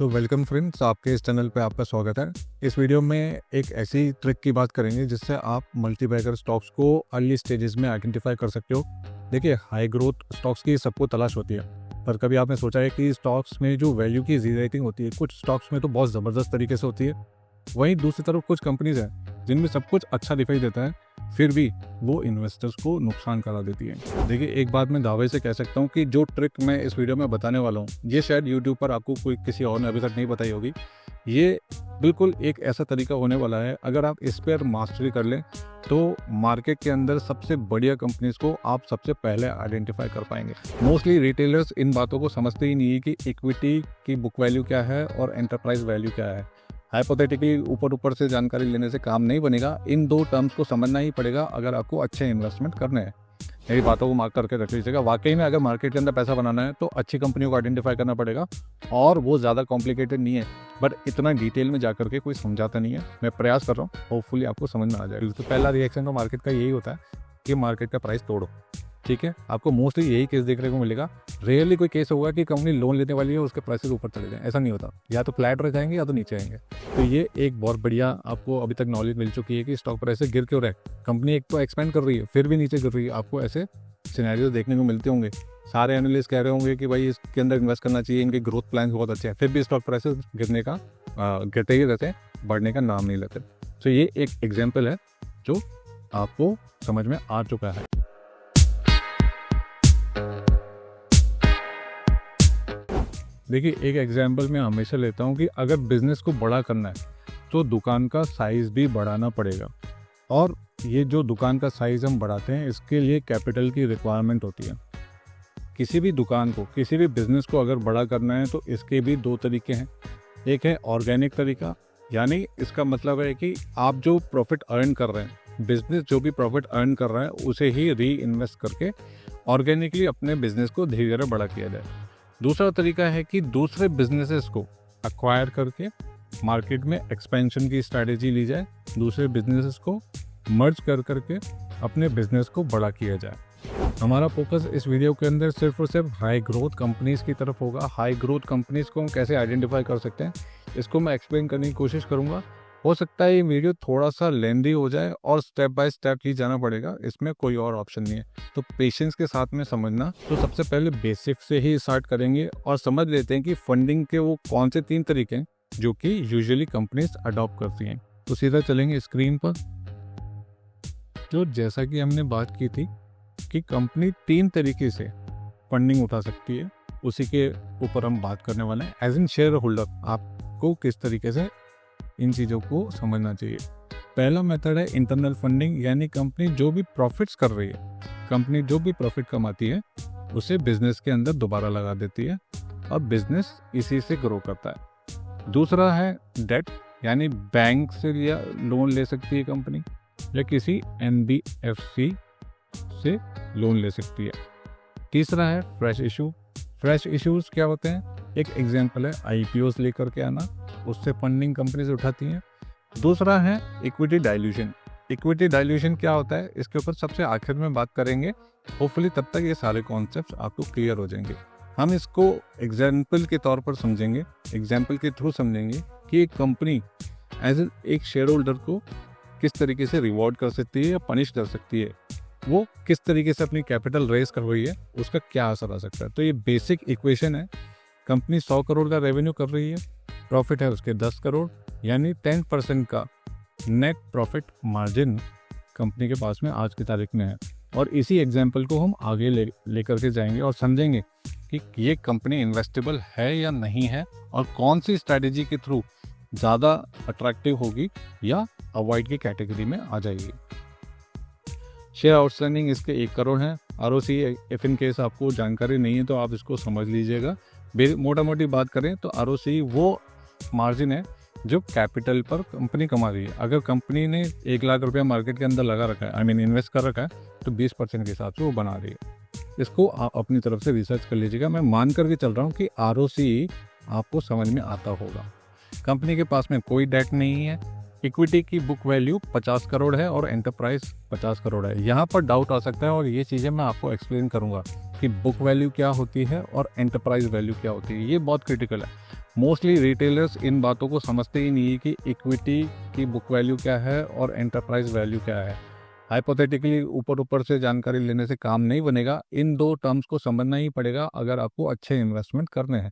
तो welcome friends, आपके इस चैनल पे आपका स्वागत है। इस वीडियो में एक ऐसी ट्रिक की बात करेंगे जिससे आप मल्टीबैगर स्टॉक्स को अर्ली स्टेजेस में आइडेंटिफाई कर सकते हो। देखिए, हाई ग्रोथ स्टॉक्स की सबको तलाश होती है, पर कभी आपने सोचा है कि स्टॉक्स में जो वैल्यू की री रेटिंग होती है, कुछ स्टॉक्स में तो बहुत ज़बरदस्त तरीके से होती है। वहीं दूसरी तरफ कुछ कंपनीज हैं जिनमें सब कुछ अच्छा दिखाई देता है, फिर भी वो इन्वेस्टर्स को नुकसान करा देती है। देखिए, एक बात मैं दावे से कह सकता हूँ कि जो ट्रिक मैं इस वीडियो में बताने वाला हूँ, ये शायद यूट्यूब पर आपको कोई किसी और ने अभी तक नहीं बताई होगी। ये बिल्कुल एक ऐसा तरीका होने वाला है, अगर आप इस पर मास्टरी कर लें तो मार्केट के अंदर सबसे बढ़िया कंपनीज को आप सबसे पहले आइडेंटिफाई कर पाएंगे। मोस्टली रिटेलर्स इन बातों को समझते ही नहीं है कि इक्विटी की बुक वैल्यू क्या है और एंटरप्राइज वैल्यू क्या है। हाइपोथेटिकली ऊपर से जानकारी लेने से काम नहीं बनेगा, इन दो टर्म्स को समझना ही पड़ेगा अगर आपको अच्छे इन्वेस्टमेंट करने हैं। मेरी बातों को मार्क करके रख लीजिएगा। वाकई में अगर मार्केट के अंदर पैसा बनाना है तो अच्छी कंपनियों को आइडेंटिफाई करना पड़ेगा, और वो ज़्यादा कॉम्प्लिकेटेड नहीं है, बट इतना डिटेल में जा करके कोई समझाता नहीं है। मैं प्रयास कर रहा हूँ, होपफुली आपको समझ में आ जाएगा। तो पहला रिएक्शन तो मार्केट का यही होता है कि मार्केट का प्राइस तोड़ो। ठीक है, आपको मोस्टली यही केस देखने को मिलेगा। रेयरली कोई केस होगा कि कंपनी लोन लेने वाली है, उसके प्राइसेस ऊपर चले जाएं, ऐसा नहीं होता। या तो फ्लैट रह जाएंगे या तो नीचे आएंगे। तो ये एक बहुत बढ़िया आपको अभी तक नॉलेज मिल चुकी है कि स्टॉक प्राइस गिर क्यों रहा है। कंपनी एक तो एक्सपेंड कर रही है फिर भी नीचे गिर रही है। आपको ऐसे सिनेरियो देखने को मिलते होंगे। सारे एनालिस्ट कह रहे होंगे कि भाई इसके अंदर इन्वेस्ट करना चाहिए, इनके ग्रोथ प्लान बहुत अच्छे हैं, फिर भी स्टॉक प्राइसेस गिरते ही रहते हैं, बढ़ने का नाम नहीं लेते। तो ये एक एग्जाम्पल है जो आपको समझ में आ चुका है। देखिए, एक एग्जाम्पल मैं हमेशा लेता हूँ कि अगर बिजनेस को बड़ा करना है तो दुकान का साइज़ भी बढ़ाना पड़ेगा, और ये जो दुकान का साइज़ हम बढ़ाते हैं इसके लिए कैपिटल की रिक्वायरमेंट होती है। किसी भी दुकान को, किसी भी बिजनेस को अगर बड़ा करना है तो इसके भी दो तरीके हैं। एक है ऑर्गेनिक तरीका, यानी इसका मतलब है कि आप जो प्रॉफिट अर्न कर रहे हैं, बिजनेस जो भी प्रॉफिट अर्न कर रहा है उसे ही री इन्वेस्ट करके ऑर्गेनिकली अपने बिजनेस को धीरे धीरे बड़ा किया जाए। दूसरा तरीका है कि दूसरे बिजनेसेस को अक्वायर करके मार्केट में एक्सपेंशन की स्ट्रैटेजी ली जाए, दूसरे बिजनेसेस को मर्ज कर करके अपने बिजनेस को बड़ा किया जाए। हमारा फोकस इस वीडियो के अंदर सिर्फ और सिर्फ हाई ग्रोथ कंपनीज की तरफ होगा। हाई ग्रोथ कंपनीज को हम कैसे आइडेंटिफाई कर सकते हैं, इसको मैं एक्सप्लेन करने की कोशिश करूँगा। हो सकता है ये वीडियो थोड़ा सा लेंदी हो जाए और स्टेप बाय स्टेप ही जाना पड़ेगा, इसमें कोई और ऑप्शन नहीं है, तो पेशेंस के साथ में समझना। तो सबसे पहले बेसिक से ही स्टार्ट करेंगे और समझ लेते हैं कि फंडिंग के वो कौन से 3 तरीके हैं जो कि यूजुअली कंपनीज अडॉप्ट करती हैं। तो सीधा चलेंगे स्क्रीन पर। तो जैसा कि हमने बात की थी कि कंपनी 3 तरीके से फंडिंग उठा सकती है, उसी के ऊपर हम बात करने वाले हैं। एज इन शेयर होल्डर आपको किस तरीके से इन चीज़ों को समझना चाहिए। पहला मेथड है इंटरनल फंडिंग, यानी कंपनी जो भी प्रॉफिट्स कर रही है, कंपनी जो भी प्रॉफिट कमाती है उसे बिजनेस के अंदर दोबारा लगा देती है और बिजनेस इसी से ग्रो करता है। दूसरा है डेट, यानी बैंक से या लोन ले सकती है कंपनी, या किसी NBFC से लोन ले सकती है। तीसरा है फ्रेश इशू। फ्रेश इश्यूज क्या होते हैं? एक एग्जांपल है IPOs लेकर के आना, उससे फंडिंग कंपनी से उठाती हैं। दूसरा है इक्विटी डाइल्यूशन। इक्विटी डाइल्यूशन क्या होता है, इसके ऊपर सबसे आखिर में बात करेंगे। होपफुली तब तक ये सारे कॉन्सेप्ट्स आपको क्लियर हो जाएंगे। हम इसको एग्जाम्पल के तौर पर समझेंगे, एग्जाम्पल के थ्रू समझेंगे कि एक कंपनी एज एक शेयर होल्डर को किस तरीके से रिवॉर्ड कर सकती है या पनिश कर सकती है, वो किस तरीके से अपनी कैपिटल रेज कर रही है, उसका क्या असर आ सकता है। तो ये बेसिक इक्वेशन है। कंपनी 100 करोड़ का रेवेन्यू कर रही है, प्रॉफिट है उसके 10 करोड़, यानी 10% का नेट प्रॉफिट मार्जिन कंपनी के पास में आज की तारीख में है। और इसी एग्जाम्पल को हम आगे लेकर के जाएंगे और समझेंगे कि ये कंपनी इन्वेस्टेबल है या नहीं है, और कौन सी स्ट्रैटेजी के थ्रू ज़्यादा अट्रैक्टिव होगी या अवॉइड की कैटेगरी में आ जाएगी। शेयर आउटस्टैंडिंग इसके 1 करोड़ है। ROC, इफ इन केस आपको जानकारी नहीं है तो आप इसको समझ लीजिएगा। मोटा मोटी बात करें तो ROC वो मार्जिन है जो कैपिटल पर कंपनी कमा रही है। अगर कंपनी ने 1 लाख रुपया मार्केट के अंदर लगा रखा है, इन्वेस्ट कर रखा है, तो 20% के हिसाब से वो बना रही है। इसको आप अपनी तरफ से रिसर्च कर लीजिएगा। मैं मान कर के चल रहा हूँ कि ROC आपको समझ में आता होगा। कंपनी के पास में कोई डेट नहीं है, इक्विटी की बुक वैल्यू 50 करोड़ है और एंटरप्राइज 50 करोड़ है। यहाँ पर डाउट आ सकता है और ये चीज़ें मैं आपको एक्सप्लेन करूँगा कि बुक वैल्यू क्या होती है और एंटरप्राइज वैल्यू क्या होती है। ये बहुत क्रिटिकल है। मोस्टली रिटेलर्स इन बातों को समझते ही नहीं है कि इक्विटी की बुक वैल्यू क्या है और एंटरप्राइज वैल्यू क्या है। हाइपोथेटिकली ऊपर ऊपर से जानकारी लेने से काम नहीं बनेगा, इन दो टर्म्स को समझना ही पड़ेगा अगर आपको अच्छे इन्वेस्टमेंट करने हैं।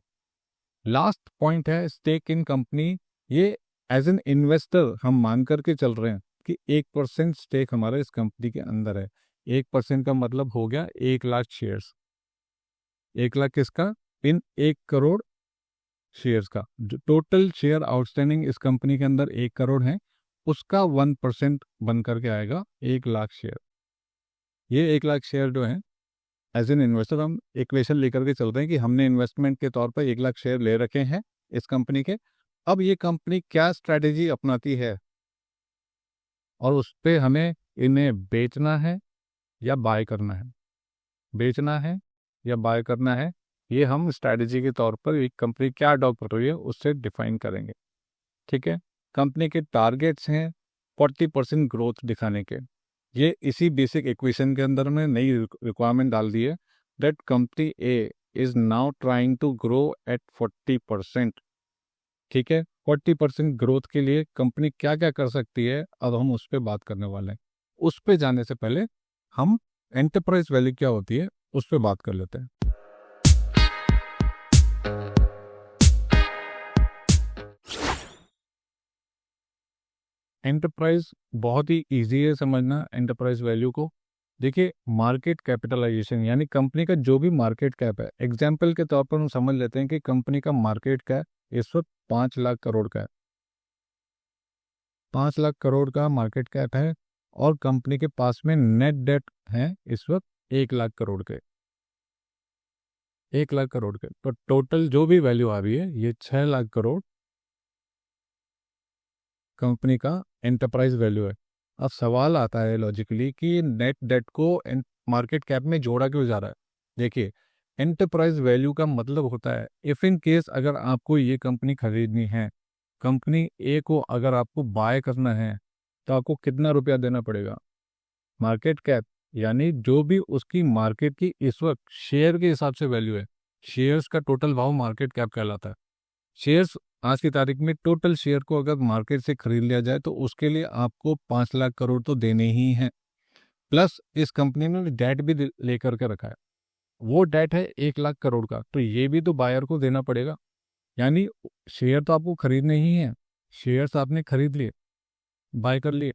लास्ट पॉइंट है स्टेक इन कंपनी। ये एज एन इन्वेस्टर हम मान करके चल रहे हैं कि 1% स्टेक हमारा इस कंपनी के अंदर है। 1% का मतलब हो गया 1 लाख शेयर्स। 1 लाख किसका? इन 1 करोड़ शेयर्स का। जो टोटल शेयर आउटस्टैंडिंग इस कंपनी के अंदर 1 करोड़ है, उसका 1% बन करके आएगा 1 लाख शेयर। ये 1 लाख शेयर जो है एज एन इन्वेस्टर हम इक्वेशन लेकर के चलते हैं कि हमने इन्वेस्टमेंट के तौर पर 1 लाख शेयर ले रखे हैं इस कंपनी के। अब ये कंपनी क्या स्ट्रैटेजी अपनाती है और उस पर हमें इन्हें बेचना है या बाय करना है, बेचना है या बाय करना है, ये हम स्ट्रैटेजी के तौर पर एक कंपनी क्या अडॉप्ट कर रही है उससे डिफाइन करेंगे। ठीक है, कंपनी के टारगेट्स हैं 40% ग्रोथ दिखाने के। ये इसी बेसिक इक्वेशन के अंदर में नई रिक्वायरमेंट डाल दी है that company A is now trying to grow at 40%। ठीक है, 40% ग्रोथ के लिए कंपनी क्या क्या कर सकती है अब हम उस पर बात करने वाले हैं। उस पर जाने से पहले हम एंटरप्राइज वैल्यू क्या होती है उस पर बात कर लेते हैं। एंटरप्राइज बहुत ही इजी है समझना एंटरप्राइज वैल्यू को। देखिए, मार्केट कैपिटलाइजेशन यानी कंपनी का जो भी मार्केट कैप है, एग्जाम्पल के तौर पर हम समझ लेते हैं कि कंपनी का मार्केट कैप इस वक्त 5 लाख करोड़ का है। 5 लाख करोड़ का मार्केट कैप है और कंपनी के पास में नेट डेट है इस वक्त 1 लाख करोड़ के। 1 लाख करोड़ के तो टोटल जो भी वैल्यू आ रही है ये 6 लाख करोड़ कंपनी का एंटरप्राइज वैल्यू है। अब सवाल आता है लॉजिकली कि नेट डेट को मार्केट कैप में जोड़ा क्यों जा रहा है। देखिए, एंटरप्राइज वैल्यू का मतलब होता है इफ इन केस अगर आपको ये कंपनी खरीदनी है, कंपनी ए को अगर आपको बाय करना है तो आपको कितना रुपया देना पड़ेगा। मार्केट कैप यानी जो भी उसकी मार्केट की इस वक्त शेयर के हिसाब से वैल्यू है। शेयर्स का टोटल भाव मार्केट कैप कहलाता है। शेयर्स आज की तारीख में टोटल शेयर को अगर मार्केट से खरीद लिया जाए तो उसके लिए आपको 5 लाख करोड़ तो देने ही हैं। प्लस इस कंपनी ने डेट भी लेकर के रखा है, वो डेट है 1 लाख करोड़ का, तो ये भी तो बायर को देना पड़ेगा। यानी शेयर तो आपको खरीदने ही हैं, शेयर्स आपने खरीद लिए, बाय कर लिए,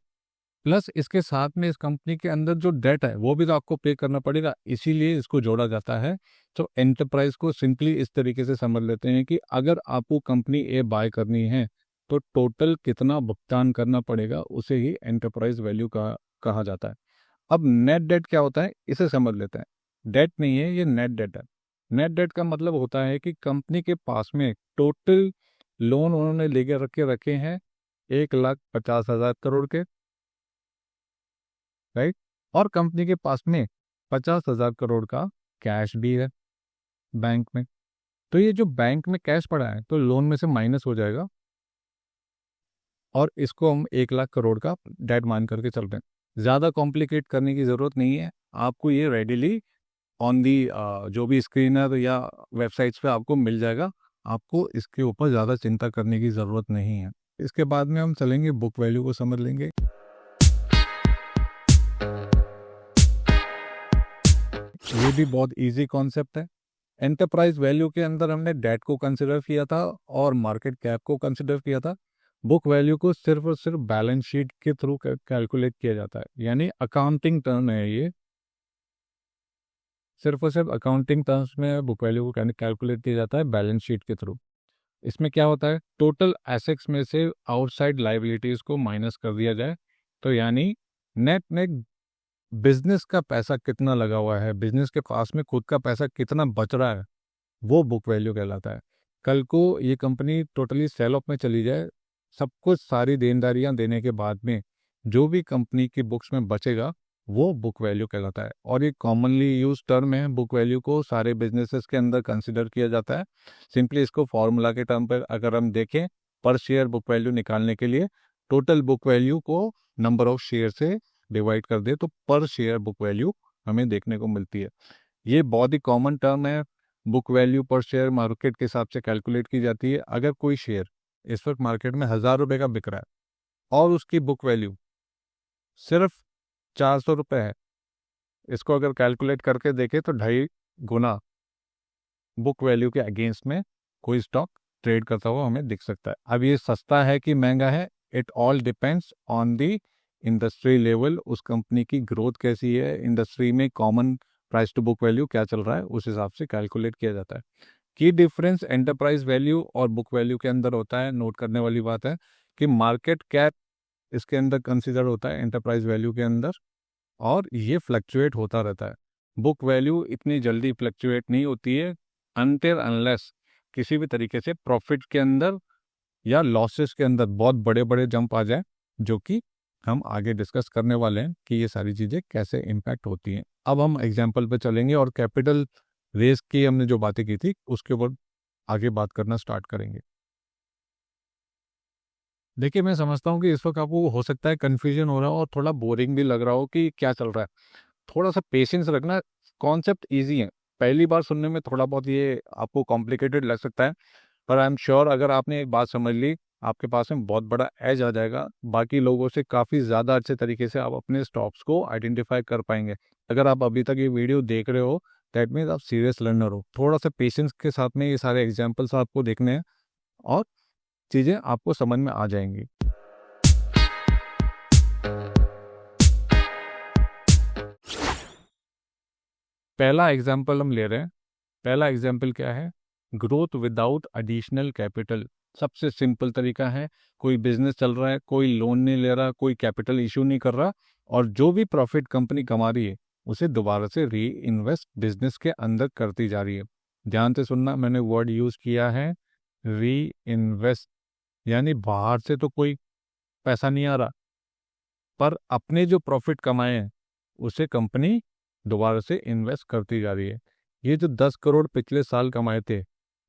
प्लस इसके साथ में इस कंपनी के अंदर जो डेट है वो भी तो आपको पे करना पड़ेगा, इसीलिए इसको जोड़ा जाता है। तो एंटरप्राइज को सिंपली इस तरीके से समझ लेते हैं कि अगर आपको कंपनी ए बाय करनी है तो टोटल कितना भुगतान करना पड़ेगा, उसे ही एंटरप्राइज वैल्यू कहा जाता है। अब नेट डेट क्या होता है इसे समझ लेते हैं। डेट नहीं है, ये नेट डेट है। नेट डेट का मतलब होता है कि कंपनी के पास में टोटल लोन उन्होंने लेके रखे हैं 1,50,000 करोड़ के, राइट, और कंपनी के पास में 50,000 करोड़ का कैश भी है बैंक में। तो ये जो बैंक में कैश पड़ा है तो लोन में से माइनस हो जाएगा और इसको हम 1 लाख करोड़ का डेट मान करके चल रहे हैं। ज़्यादा कॉम्प्लिकेट करने की ज़रूरत नहीं है, आपको ये रेडिली ऑन दी जो भी स्क्रीनर या वेबसाइट्स पे आपको मिल जाएगा। आपको इसके ऊपर ज़्यादा चिंता करने की ज़रूरत नहीं है। इसके बाद में हम चलेंगे बुक वैल्यू को समझ लेंगे। ये भी बहुत इजी कॉन्सेप्ट है। एंटरप्राइज वैल्यू के अंदर हमने डेट को कंसिडर किया था और मार्केट कैप को कंसिडर किया था। बुक वैल्यू को सिर्फ और सिर्फ बैलेंस शीट के थ्रू कैलकुलेट किया जाता है, यानी अकाउंटिंग टर्म है ये। सिर्फ और सिर्फ अकाउंटिंग टर्म्स में बुक वैल्यू को कैलकुलेट किया जाता है बैलेंस शीट के थ्रू। इसमें क्या होता है, टोटल एसेट्स में से आउटसाइड लाइबिलिटीज को माइनस कर दिया जाए, तो यानी नेट नेट बिजनेस का पैसा कितना लगा हुआ है, बिजनेस के पास में खुद का पैसा कितना बच रहा है, वो बुक वैल्यू कहलाता है। कल को ये कंपनी टोटली सेल ऑफ में चली जाए, सब कुछ सारी देनदारियां देने के बाद में जो भी कंपनी की बुक्स में बचेगा वो बुक वैल्यू कहलाता है। और ये कॉमनली यूज टर्म है, बुक वैल्यू को सारे बिजनेसेस के अंदर कंसिडर किया जाता है। सिंपली इसको फॉर्मूला के टर्म पर अगर हम देखें, पर शेयर बुक वैल्यू निकालने के लिए टोटल बुक वैल्यू को नंबर ऑफ शेयर से डिवाइड कर दे तो पर शेयर बुक वैल्यू हमें देखने को मिलती है। ये बहुत ही कॉमन टर्म है, बुक वैल्यू पर शेयर मार्केट के हिसाब से कैलकुलेट की जाती है। अगर कोई शेयर इस वक्त मार्केट में 1,000 रुपये का बिक रहा है और उसकी बुक वैल्यू सिर्फ 400 रुपये है, इसको अगर कैलकुलेट करके देखें तो 2.5 गुना बुक वैल्यू के अगेंस्ट में कोई स्टॉक ट्रेड करता हुआ हमें दिख सकता है। अब ये सस्ता है कि महंगा है, it all depends on the industry level, उस कंपनी की ग्रोथ कैसी है, इंडस्ट्री में common price to book value क्या चल रहा है, उस हिसाब से कैलकुलेट किया जाता है। की डिफरेंस एंटरप्राइज वैल्यू और बुक वैल्यू के अंदर होता है, नोट करने वाली बात है कि मार्केट कैप इसके अंदर कंसिडर होता है एंटरप्राइज वैल्यू के अंदर, और ये फ्लक्चुएट होता रहता है। बुक वैल्यू इतनी जल्दी फ्लक्चुएट नहीं होती है अनटिल अनलेस किसी भी तरीके से प्रॉफिट के अंदर या लॉसेस के अंदर बहुत बड़े बड़े जंप आ जाए, जो कि हम आगे डिस्कस करने वाले हैं कि ये सारी चीज़ें कैसे इम्पैक्ट होती हैं। अब हम एग्जाम्पल पे चलेंगे और कैपिटल रेस की हमने जो बातें की थी उसके ऊपर आगे बात करना स्टार्ट करेंगे। देखिए, मैं समझता हूँ कि इस वक्त आपको हो सकता है कन्फ्यूजन हो रहा हो और थोड़ा बोरिंग भी लग रहा हो कि क्या चल रहा है। थोड़ा सा पेशेंस रखना, कॉन्सेप्ट ईजी है। पहली बार सुनने में थोड़ा बहुत ये आपको कॉम्प्लिकेटेड लग सकता है, पर आई एम श्योर अगर आपने एक बात समझ ली, आपके पास में बहुत बड़ा एज आ जाएगा। बाकी लोगों से काफ़ी ज़्यादा अच्छे तरीके से आप अपने स्टॉक्स को आइडेंटिफाई कर पाएंगे। अगर आप अभी तक ये वीडियो देख रहे हो, दैट मीन्स आप सीरियस लर्नर हो। थोड़ा सा पेशेंस के साथ में ये सारे एग्जाम्पल्स आपको देखने हैं और चीज़ें आपको समझ में आ जाएंगी। पहला एग्जाम्पल हम ले रहे हैं। पहला एग्जाम्पल क्या है? Growth without additional capital. सबसे सिंपल तरीका है, कोई बिजनेस चल रहा है, कोई लोन नहीं ले रहा, कोई कैपिटल इशू नहीं कर रहा, और जो भी प्रॉफिट कंपनी कमा रही है उसे दोबारा से री इन्वेस्ट बिजनेस के अंदर करती जा रही है। ध्यान से सुनना, मैंने वर्ड यूज किया है री इन्वेस्ट, यानी बाहर से तो कोई पैसा नहीं आ रहा, पर अपने जो प्रॉफिट कमाए हैं उसे कंपनी दोबारा से इन्वेस्ट करती जा रही है। ये जो 10 करोड़ पिछले साल कमाए थे,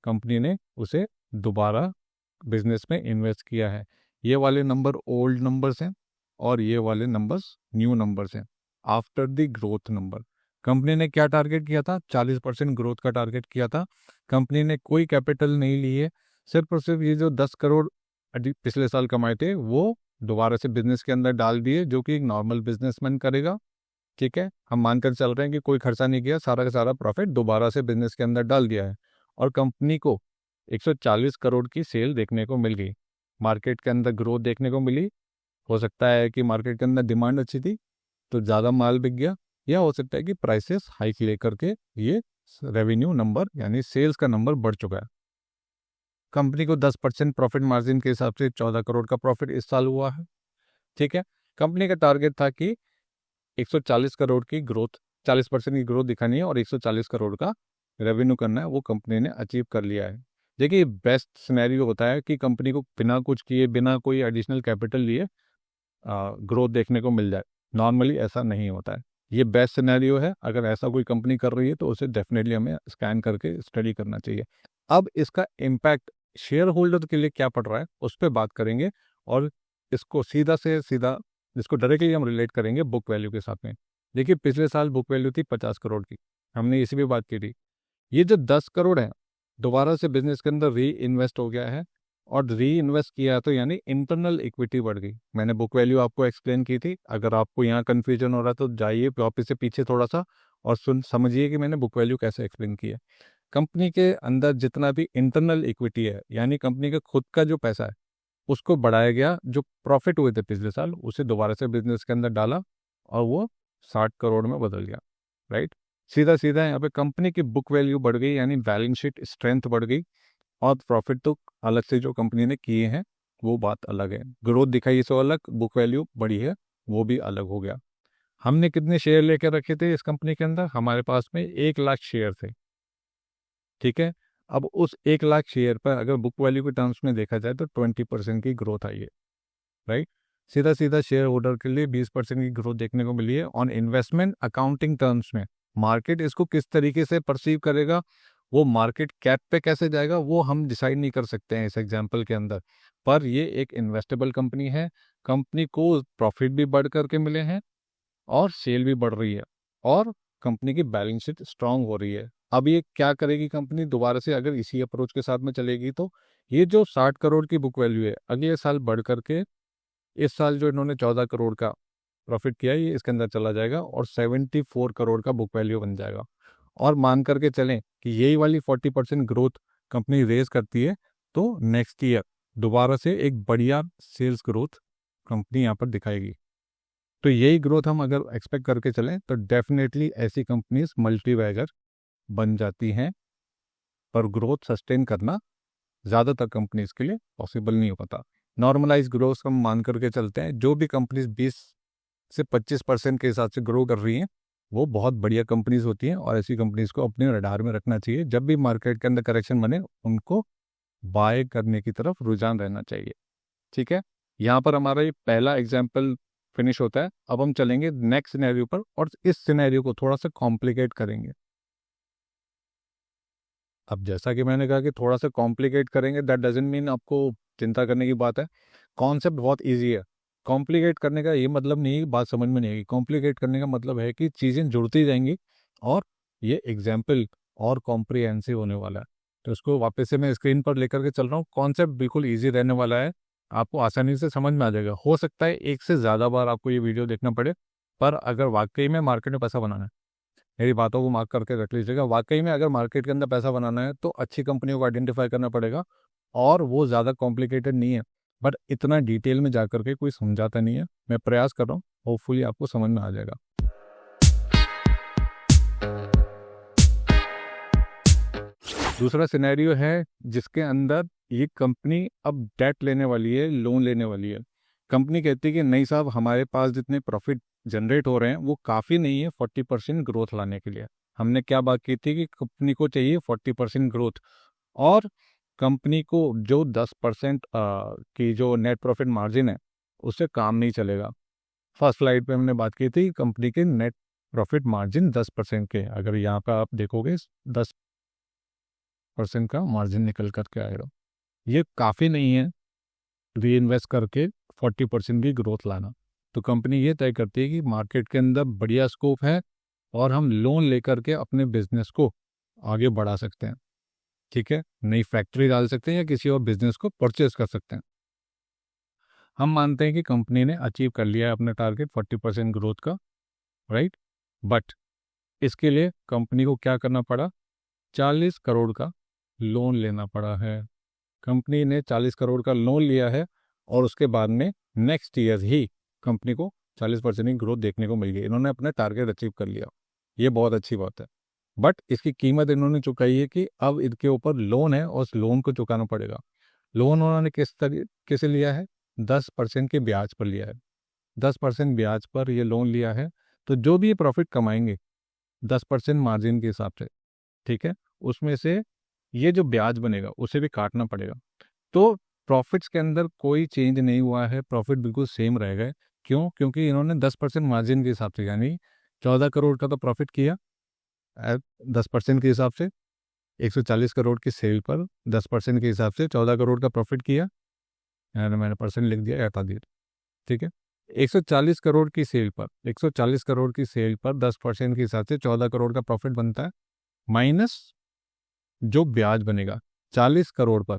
कंपनी ने उसे दोबारा बिजनेस में इन्वेस्ट किया है। ये वाले नंबर ओल्ड नंबर्स हैं और ये वाले नंबर्स न्यू नंबर्स हैं after the growth number. Company ने क्या टारगेट किया था? 40% ग्रोथ का टारगेट किया था। कंपनी ने कोई कैपिटल नहीं ली है, सिर्फ और सिर्फ ये जो 10 करोड़ पिछले साल कमाए थे वो दोबारा से बिजनेस के अंदर डाल दिए, जो कि एक नॉर्मल बिजनेसमैन करेगा। ठीक है, हम मानकर चल रहे हैं कि कोई खर्चा नहीं किया, सारा का सारा प्रॉफिट दोबारा से बिजनेस के अंदर डाल दिया है, और कंपनी को 140 करोड़ की सेल देखने को मिल गई। मार्केट के अंदर ग्रोथ देखने को मिली। हो सकता है कि मार्केट के अंदर डिमांड अच्छी थी तो ज़्यादा माल बिक गया, या हो सकता है कि प्राइसेस हाइक लेकर के ये रेवेन्यू नंबर यानी सेल्स का नंबर बढ़ चुका है। कंपनी को 10% प्रॉफिट मार्जिन के हिसाब से 14 करोड़ का प्रॉफिट इस साल हुआ है। ठीक है, कंपनी का टारगेट था कि 140 करोड़ की ग्रोथ, 40% की ग्रोथ दिखानी है और 140 करोड़ का रेवेन्यू करना है, वो कंपनी ने अचीव कर लिया है। देखिए, बेस्ट सिनेरियो होता है कि कंपनी को बिना कुछ किए, बिना कोई एडिशनल कैपिटल लिए ग्रोथ देखने को मिल जाए। नॉर्मली ऐसा नहीं होता है, ये बेस्ट सिनेरियो है। अगर ऐसा कोई कंपनी कर रही है तो उसे डेफिनेटली हमें स्कैन करके स्टडी करना चाहिए। अब इसका इम्पैक्ट शेयर होल्डर के लिए क्या पड़ रहा है उस पर बात करेंगे, और इसको सीधा से सीधा, इसको डायरेक्टली हम रिलेट करेंगे बुक वैल्यू के साथ में। देखिए, पिछले साल बुक वैल्यू थी 50 करोड़ की, हमने इसी भी बात की थी। ये जो 10 करोड़ है दोबारा से बिजनेस के अंदर री इन्वेस्ट हो गया है, और री इन्वेस्ट किया है तो यानी इंटरनल इक्विटी बढ़ गई। मैंने बुक वैल्यू आपको एक्सप्लेन की थी, अगर आपको यहाँ कन्फ्यूजन हो रहा है तो जाइए वापस से पीछे थोड़ा सा और समझिए कि मैंने बुक वैल्यू कैसे एक्सप्लेन की है। कंपनी के अंदर जितना भी इंटरनल इक्विटी है, यानी कंपनी का खुद का जो पैसा है, उसको बढ़ाया गया। जो प्रॉफिट हुए थे पिछले साल उसे दोबारा से बिजनेस के अंदर डाला और वो 60 करोड़ में बदल गया। राइट, सीधा सीधा यहाँ पे कंपनी की बुक वैल्यू बढ़ गई, यानी बैलेंस शीट स्ट्रेंथ बढ़ गई, और प्रॉफिट तो अलग से जो कंपनी ने किए हैं वो बात अलग है। ग्रोथ दिखाई सो अलग, बुक वैल्यू बढ़ी है वो भी अलग हो गया। हमने कितने शेयर लेकर रखे थे इस कंपनी के अंदर? हमारे पास में 1 लाख शेयर थे। ठीक है, अब उस 1 लाख शेयर पर अगर बुक वैल्यू के टर्म्स में देखा जाए तो 20% की ग्रोथ आई है। राइट, सीधा सीधा शेयर होल्डर के लिए 20% की ग्रोथ देखने को मिली है। ऑन इन्वेस्टमेंट अकाउंटिंग टर्म्स में मार्केट इसको किस तरीके से परसीव करेगा, वो मार्केट कैप पे कैसे जाएगा, वो हम डिसाइड नहीं कर सकते हैं इस एग्जाम्पल के अंदर। पर ये एक इन्वेस्टेबल कंपनी है, कंपनी को प्रॉफिट भी बढ़ करके मिले हैं और सेल भी बढ़ रही है, और कंपनी की बैलेंस शीट स्ट्रांग हो रही है। अब ये क्या करेगी कंपनी दोबारा से, अगर इसी अप्रोच के साथ में चलेगी तो ये जो 60 करोड़ की बुक वैल्यू है अगले साल बढ़ करके इस साल जो इन्होंने 14 करोड़ का प्रॉफिट किया ये इसके अंदर चला जाएगा और 74 करोड़ का बुक वैल्यू बन जाएगा। और मान करके चलें कि यही वाली 40% ग्रोथ कंपनी रेज करती है तो नेक्स्ट ईयर दोबारा से एक बढ़िया सेल्स ग्रोथ कंपनी यहाँ पर दिखाएगी। तो यही ग्रोथ हम अगर एक्सपेक्ट करके चलें तो डेफिनेटली ऐसी कंपनीज मल्टीबैगर बन जाती हैं, पर ग्रोथ सस्टेन करना ज़्यादातर कंपनीज के लिए पॉसिबल नहीं हो पाता। नॉर्मलाइज ग्रोथ हम मान करके चलते हैं, जो भी कंपनीज 20 से 25% के हिसाब से ग्रो कर रही हैं वो बहुत बढ़िया कंपनीज होती हैं और ऐसी कंपनीज को अपने रडार में रखना चाहिए। जब भी मार्केट के अंदर करेक्शन बने उनको बाय करने की तरफ रुझान रहना चाहिए। ठीक है, यहाँ पर हमारा ये पहला एग्जाम्पल फिनिश होता है। अब हम चलेंगे नेक्स्ट सिनेरियो पर और इस सिनेरियो को थोड़ा सा कॉम्प्लिकेट करेंगे। अब जैसा कि मैंने कहा कि थोड़ा सा कॉम्प्लिकेट करेंगे, दैट डजंट मीन आपको चिंता करने की बात है। कॉन्सेप्ट बहुत इजी है। कॉम्प्लिकेट करने का ये मतलब नहीं है कि बात समझ में नहीं आएगी। कॉम्प्लिकेट करने का मतलब है कि चीज़ें जुड़ती जाएंगी और ये एग्जाम्पल और कॉम्प्रिहेंसिव होने वाला है। तो इसको वापस से मैं स्क्रीन पर लेकर के चल रहा हूँ। कॉन्सेप्ट बिल्कुल ईजी रहने वाला है, आपको आसानी से समझ में आ जाएगा। हो सकता है एक से ज़्यादा बार आपको ये वीडियो देखना पड़े, पर अगर वाकई में मार्केट में पैसा बनाना है, मेरी बातों को मार्क करके रख लीजिएगा, वाकई में अगर मार्केट के अंदर पैसा बनाना है तो अच्छी कंपनियों को आइडेंटिफाई करना पड़ेगा। और वो ज़्यादा कॉम्प्लिकेटेड नहीं है, बट इतना डिटेल में जा करके कोई समझाता नहीं है। मैं प्रयास कर रहा हूँ, होपफुली आपको समझ में आ जाएगा। दूसरा सिनेरियो है जिसके अंदर ये कंपनी अब डेट लेने वाली है, लोन लेने वाली है। कंपनी कहती है कि नहीं साहब, हमारे पास जितने प्रॉफिट जनरेट हो रहे हैं वो काफ़ी नहीं है 40% ग्रोथ लाने के लिए। हमने क्या बात की थी कि कंपनी को चाहिए 40% ग्रोथ, और कंपनी को जो 10% की जो नेट प्रॉफिट मार्जिन है उससे काम नहीं चलेगा। फर्स्ट स्लाइड पे हमने बात की थी कंपनी के नेट प्रॉफिट मार्जिन 10% के, अगर यहाँ पे आप देखोगे 10% का मार्जिन निकल करके आएगा। ये काफ़ी नहीं है री इन्वेस्ट करके 40% की ग्रोथ लाना। तो कंपनी ये तय करती है कि मार्केट के अंदर बढ़िया स्कोप है और हम लोन लेकर के अपने बिजनेस को आगे बढ़ा सकते हैं। ठीक है, नई फैक्ट्री डाल सकते हैं या किसी और बिजनेस को परचेज कर सकते हैं। हम मानते हैं कि कंपनी ने अचीव कर लिया है अपना टारगेट 40% ग्रोथ का, राइट। बट इसके लिए कंपनी को क्या करना पड़ा, 40 करोड़ का लोन लेना पड़ा है। कंपनी ने 40 करोड़ का लोन लिया है और उसके बाद में नेक्स्ट ईयर ही कंपनी को 40% की ग्रोथ देखने को मिल गई। इन्होंने अपना टारगेट अचीव कर लिया, ये बहुत अच्छी बात है। बट इसकी कीमत इन्होंने चुकाई है कि अब इनके ऊपर लोन है और उस लोन को चुकाना पड़ेगा। लोन उन्होंने किस तरीके से लिया है, 10% के ब्याज पर लिया है। 10% ब्याज पर ये लोन लिया है, तो जो भी ये प्रॉफिट कमाएंगे 10% मार्जिन के हिसाब से, ठीक है, उसमें से ये जो ब्याज बनेगा उसे भी काटना पड़ेगा। तो प्रॉफिट्स के अंदर कोई चेंज नहीं हुआ है, प्रॉफिट बिल्कुल सेम रह गए। क्यों? क्योंकि इन्होंने 10% मार्जिन के हिसाब से, यानी 14 करोड़ का तो प्रॉफिट किया 10% के हिसाब से, 140 करोड़ की सेल पर 10% के हिसाब से 14 करोड़ का प्रॉफिट किया। यानी मैंने परसेंट लिख दिया, हटा दिया, ठीक है। 140 करोड़ की सेल पर 140 करोड़ की सेल पर 10% के हिसाब से 14 करोड़ का प्रॉफिट बनता है, माइनस जो ब्याज बनेगा 40 करोड़ पर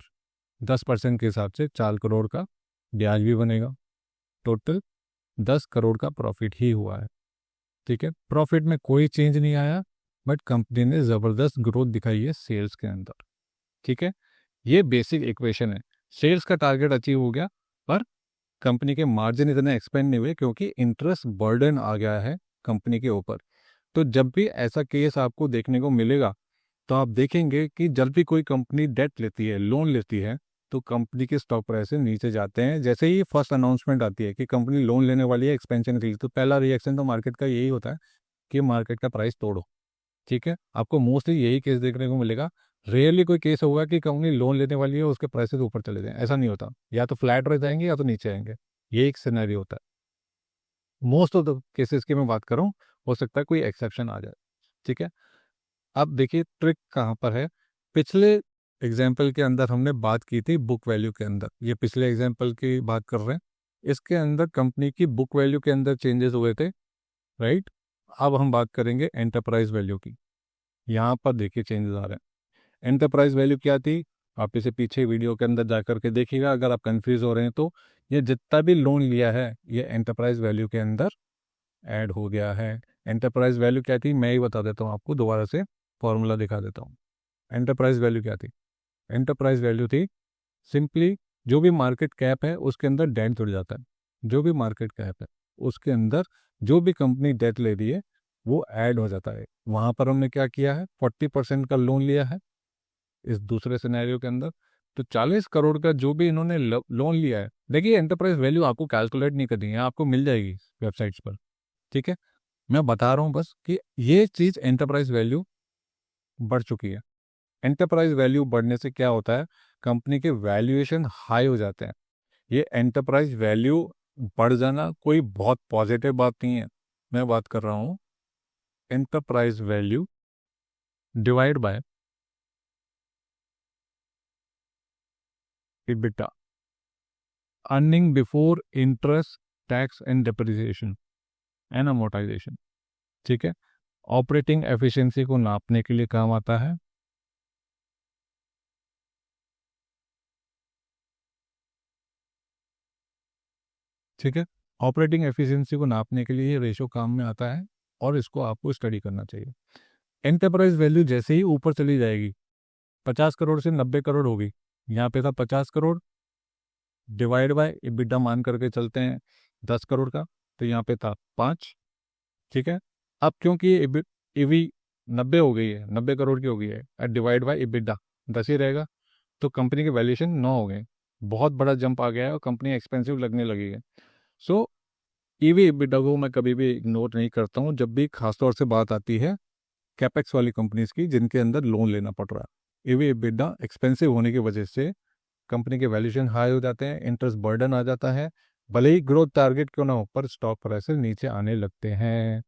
10% के हिसाब से 4 करोड़ का ब्याज भी बनेगा। टोटल 10 करोड़ का प्रॉफिट ही हुआ है। ठीक है, प्रॉफिट में कोई चेंज नहीं आया, बट कंपनी ने ज़बरदस्त ग्रोथ दिखाई है सेल्स के अंदर। ठीक है, ये बेसिक इक्वेशन है। सेल्स का टारगेट अचीव हो गया, पर कंपनी के मार्जिन इतने एक्सपेंड नहीं हुए क्योंकि इंटरेस्ट बर्डन आ गया है कंपनी के ऊपर। तो जब भी ऐसा केस आपको देखने को मिलेगा तो आप देखेंगे कि जब भी कोई कंपनी डेट लेती है, लोन लेती है, तो कंपनी के स्टॉक प्राइसेस नीचे जाते हैं। जैसे ही फर्स्ट अनाउंसमेंट आती है कि कंपनी लोन लेने वाली है एक्सपेंशन के लिए, तो पहला रिएक्शन तो मार्केट का यही होता है कि मार्केट का प्राइस तोड़ो। ठीक है, आपको मोस्टली यही केस देखने को मिलेगा। रेयरली कोई केस होगा कि कंपनी लोन लेने वाली है उसके प्राइसेस ऊपर चले जाएं, ऐसा नहीं होता। या तो फ्लैट रह जाएंगे या तो नीचे आएंगे, ये एक सिनेरियो होता है। मोस्ट ऑफ द केसेस की मैं बात करूँ, हो सकता है कोई एक्सेप्शन आ जाए। ठीक है, अब देखिए ट्रिक कहाँ पर है। पिछले एग्जाम्पल के अंदर हमने बात की थी बुक वैल्यू के अंदर, ये पिछले एग्जाम्पल की बात कर रहे हैं। इसके अंदर कंपनी की बुक वैल्यू के अंदर चेंजेस हुए थे, राइट। अब हम बात करेंगे एंटरप्राइज वैल्यू की। यहाँ पर देखिए चेंजेस आ रहे हैं। एंटरप्राइज वैल्यू क्या थी, आप इसे पीछे वीडियो के अंदर जा करके देखिएगा अगर आप कंफ्यूज हो रहे हैं तो। ये जितना भी लोन लिया है ये एंटरप्राइज वैल्यू के अंदर ऐड हो गया है। एंटरप्राइज वैल्यू क्या थी मैं ही बता देता हूँ आपको, दोबारा से फॉर्मूला दिखा देता हूँ। एंटरप्राइज वैल्यू क्या थी, एंटरप्राइज वैल्यू थी सिंपली जो भी मार्केट कैप है उसके अंदर डेट जुड़ जाता है। जो भी मार्केट कैप है उसके अंदर जो भी कंपनी डेट ले रही है वो ऐड हो जाता है। वहाँ पर हमने क्या किया है, 40% का लोन लिया है इस दूसरे सिनेरियो के अंदर। तो 40 करोड़ का जो भी इन्होंने लोन लिया है, देखिए एंटरप्राइज वैल्यू आपको कैलकुलेट नहीं करनी है, आपको मिल जाएगी वेबसाइट्स पर, ठीक है। मैं बता रहा हूँ बस कि ये चीज़ एंटरप्राइज वैल्यू बढ़ चुकी है। एंटरप्राइज वैल्यू बढ़ने से क्या होता है, कंपनी के वैल्यूएशन हाई हो जाते हैं। ये एंटरप्राइज वैल्यू बढ़ जाना कोई बहुत पॉजिटिव बात नहीं है। मैं बात कर रहा हूँ enterprise value divide by EBITDA, earning before interest tax and depreciation and amortisation, ठीक है। ऑपरेटिंग एफिशिएंसी को नापने के लिए काम आता है। ठीक है, ऑपरेटिंग एफिशिएंसी को नापने के लिए ये रेशो काम में आता है और इसको आपको स्टडी करना चाहिए। एंटरप्राइज वैल्यू जैसे ही ऊपर चली जाएगी, 50 करोड़ से 90 करोड़ होगी, यहाँ पे था 50 करोड़ डिवाइड बाय EBITDA मान करके चलते हैं 10 करोड़ का, तो यहाँ पे था 5, ठीक है। अब क्योंकि ये EV 90 हो गई है, 90 करोड़ की हो गई है, डिवाइड बाय EBITDA 10 ही रहेगा, तो कंपनी के वैल्यूएशन 9 हो गए। बहुत बड़ा जंप आ गया है और कंपनी एक्सपेंसिव लगने लगी है। सो EV EBITDA को मैं कभी भी इग्नोर नहीं करता हूँ जब भी खासतौर से बात आती है कैपेक्स वाली कंपनीज की जिनके अंदर लोन लेना पड़ रहा है। EV EBITDA एक्सपेंसिव होने की वजह से कंपनी के वैल्यूएशन हाई हो जाते हैं, इंटरेस्ट बर्डन आ जाता है, भले ही ग्रोथ टारगेट क्यों ना हो पर स्टॉक प्राइसेस नीचे आने लगते हैं।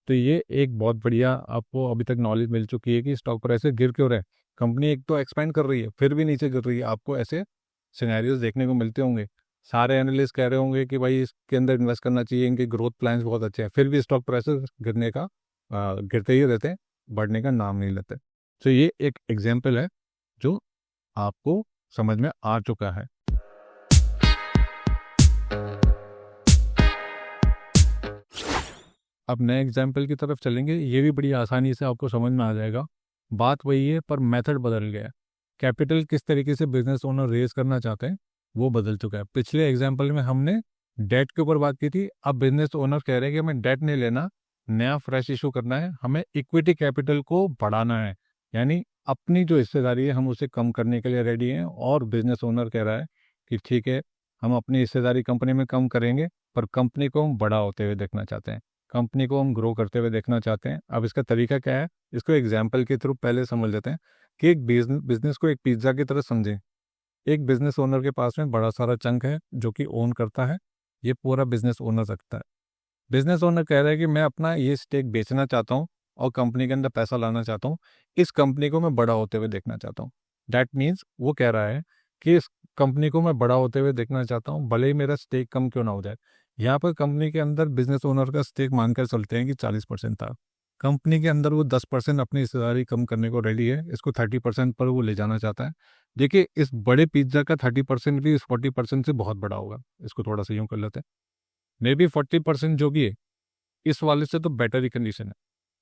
तो ये एक बहुत बढ़िया आपको अभी तक नॉलेज मिल चुकी है कि स्टॉक प्राइसेस गिर क्यों रहे। कंपनी एक तो एक्सपेंड कर रही है फिर भी नीचे गिर रही है, आपको ऐसे सिनेरियोज देखने को मिलते होंगे। सारे एनालिस्ट कह रहे होंगे कि भाई इसके अंदर इन्वेस्ट करना चाहिए, इनके ग्रोथ प्लान्स बहुत अच्छे हैं, फिर भी स्टॉक प्राइसेस गिरने का गिरते ही रहते हैं, बढ़ने का नाम नहीं लेते। तो ये एक एग्जाम्पल है जो आपको समझ में आ चुका है। अब नए एग्जाम्पल की तरफ चलेंगे, ये भी बड़ी आसानी से आपको समझ में आ जाएगा। बात वही है पर मेथड बदल गया है। कैपिटल किस तरीके से बिजनेस ओनर रेज करना चाहते हैं वो बदल चुका है। पिछले एग्जाम्पल में हमने डेट के ऊपर बात की थी, अब बिजनेस ओनर कह रहे हैं कि हमें डेट नहीं लेना, नया फ्रेश इशू करना है, हमें इक्विटी कैपिटल को बढ़ाना है, यानी अपनी जो हिस्सेदारी है हम उसे कम करने के लिए रेडी हैं। और बिजनेस ओनर कह रहा है कि ठीक है हम अपनी हिस्सेदारी कंपनी में कम करेंगे पर कंपनी को हम बड़ा होते हुए देखना चाहते हैं, कंपनी को हम ग्रो करते हुए देखना चाहते हैं। अब इसका तरीका क्या है, इसको एग्जाम्पल के थ्रू पहले समझ लेते हैं कि एक बिजनेस को एक पिज्ज़ा की तरह समझें। एक बिजनेस ओनर के पास में बड़ा सारा चंक है जो कि ओन करता है, ये पूरा बिजनेस ओनर रखता है। बिजनेस ओनर कह रहा है कि मैं अपना ये स्टेक बेचना चाहता हूँ और कंपनी के अंदर पैसा लाना चाहता हूँ, इस कंपनी को मैं बड़ा होते हुए देखना चाहता हूँ। दैट मीन्स वो कह रहा है कि इस कंपनी को मैं बड़ा होते हुए देखना चाहता हूँ भले ही मेरा स्टेक कम क्यों ना हो जाए। यहाँ पर कंपनी के अंदर बिजनेस ओनर का स्टेक मानकर चलते हैं कि 40% था, कंपनी के अंदर वो 10% अपनी हिस्सेदारी कम करने को रेडी है, इसको 30% पर वो ले जाना चाहता है। देखिए इस बड़े पिज्ज़ा का 30% भी इस 40% से बहुत बड़ा होगा, इसको थोड़ा सा यूँ कर लेते हैं। मे बी 40% जो भी है इस वाले से तो बेटर ही कंडीशन है,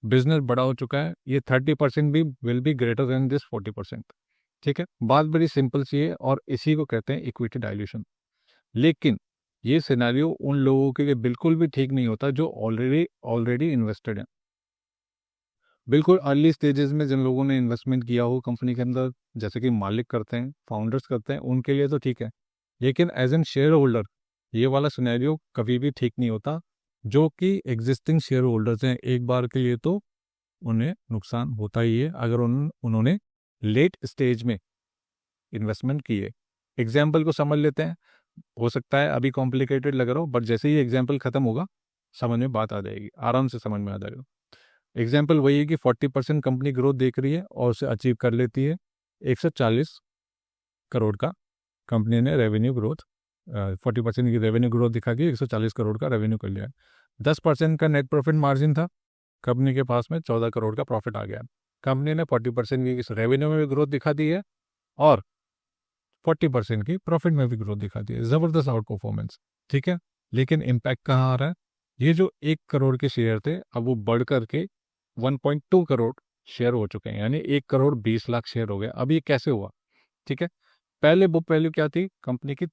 बिजनेस बड़ा हो चुका है, ये 30% भी will be greater than this 40%। ठीक है, बात बड़ी सिंपल सी है और इसी को कहते हैं इक्विटी डाइल्यूशन। लेकिन ये सिनेरियो उन लोगों के लिए बिल्कुल भी ठीक नहीं होता जो ऑलरेडी ऑलरेडी इन्वेस्टेड हैं। बिल्कुल अर्ली स्टेजेस में जिन लोगों ने इन्वेस्टमेंट किया हो कंपनी के अंदर, जैसे कि मालिक करते हैं, फाउंडर्स करते हैं, उनके लिए तो ठीक है, लेकिन एज एन शेयर होल्डर ये वाला सिनेरियो कभी भी ठीक नहीं होता। जो कि एग्जिस्टिंग शेयर होल्डर्स हैं एक बार के लिए तो उन्हें नुकसान होता ही है अगर उन्होंने लेट स्टेज में इन्वेस्टमेंट किए। एग्जाम्पल को समझ लेते हैं, हो सकता है अभी कॉम्प्लिकेटेड लग रहा हो बट जैसे ही एग्जाम्पल खत्म होगा समझ में बात आ जाएगी, आराम से समझ में आ जाएगा। एग्जाम्पल वही है कि 40% कंपनी ग्रोथ देख रही है और उसे अचीव कर लेती है। 140 करोड़ का कंपनी ने रेवेन्यू ग्रोथ, 40% की रेवेन्यू ग्रोथ दिखा के 140 करोड़ का रेवेन्यू कर लिया है। 10% का नेट प्रॉफिट मार्जिन था, कंपनी के पास में 14 करोड़ का प्रॉफिट आ गया। कंपनी ने 40% की रेवेन्यू में भी ग्रोथ दिखा दी है और 40% की प्रॉफिट में भी ग्रोथ दिखा दी है, ज़बरदस्त आउट परफॉर्मेंस। ठीक है, लेकिन इम्पैक्ट कहाँ आ रहा है? ये जो 1 करोड़ के शेयर थे अब वो बढ़ करके 1.2 करोड़ शेयर हो चुके हैं, यानी 1 करोड़ 20 लाख शेयर हो गए। अब ये कैसे हुआ? ठीक है, पहले बुक वैल्यू क्या थी कंपनी की?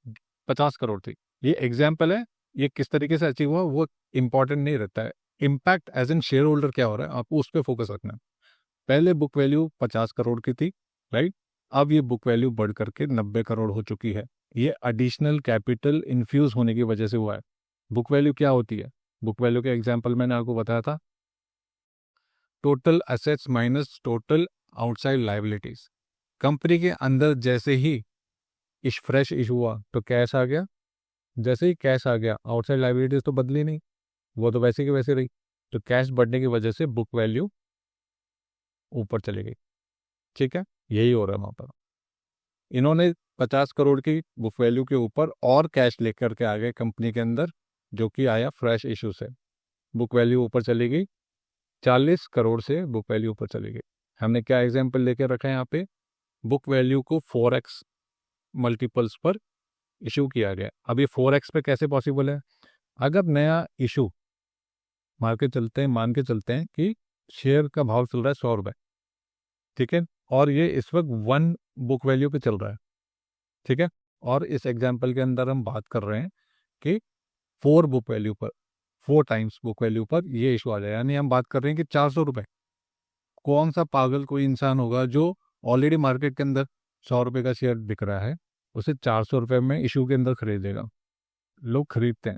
50 करोड़ थी। ये एग्जाम्पल है, ये किस तरीके से अचीव हुआ वो इंपॉर्टेंट नहीं रहता है। Impact as an shareholder क्या हो रहा है आपको उस पर फोकस रखना है। पहले बुक वैल्यू 50 करोड़ की थी, राइट? अब ये बुक वैल्यू बढ़ करके 90 करोड़ हो चुकी है। ये एडिशनल कैपिटल इन्फ्यूज होने की वजह से हुआ है। बुक वैल्यू क्या होती है? बुक वैल्यू के एग्जाम्पल मैंने आपको बताया था, total assets minus total outside liabilities. Company के अंदर जैसे ही फ्रेश इशू हुआ तो कैश आ गया, जैसे ही कैश आ गया आउटसाइड लाइबिलिटीज तो बदली नहीं, वो तो वैसे की वैसे रही। तो कैश बढ़ने की वजह से बुक वैल्यू ऊपर चली गई। ठीक है, यही हो रहा है वहाँ पर। इन्होंने 50 करोड़ की बुक वैल्यू के ऊपर और कैश लेकर के आ गए कंपनी के अंदर, जो कि आया फ्रेश इशू से। बुक वैल्यू ऊपर चली गई, 40 करोड़ से बुक वैल्यू ऊपर चली गई। हमने क्या एग्जाम्पल लेकर रखा है यहाँ पे? बुक वैल्यू को 4x मल्टीपल्स पर इशू किया गया। अब ये 4x पे कैसे पॉसिबल है? अगर नया इशू मान के चलते हैं कि शेयर का भाव चल रहा है 100 रुपये, ठीक है, और ये इस वक्त 1 बुक वैल्यू पे चल रहा है। ठीक है, और इस एग्जाम्पल के अंदर हम बात कर रहे हैं कि 4 बुक वैल्यू पर, 4 टाइम्स बुक वैल्यू पर ये इशू आ जाए, यानी हम बात कर रहे हैं कि 400 रुपये। कौन सा पागल कोई इंसान होगा जो ऑलरेडी मार्केट के अंदर 100 रुपये का शेयर बिक रहा है, उसे 400 रुपये में इशू के अंदर खरीदेगा? लोग खरीदते हैं।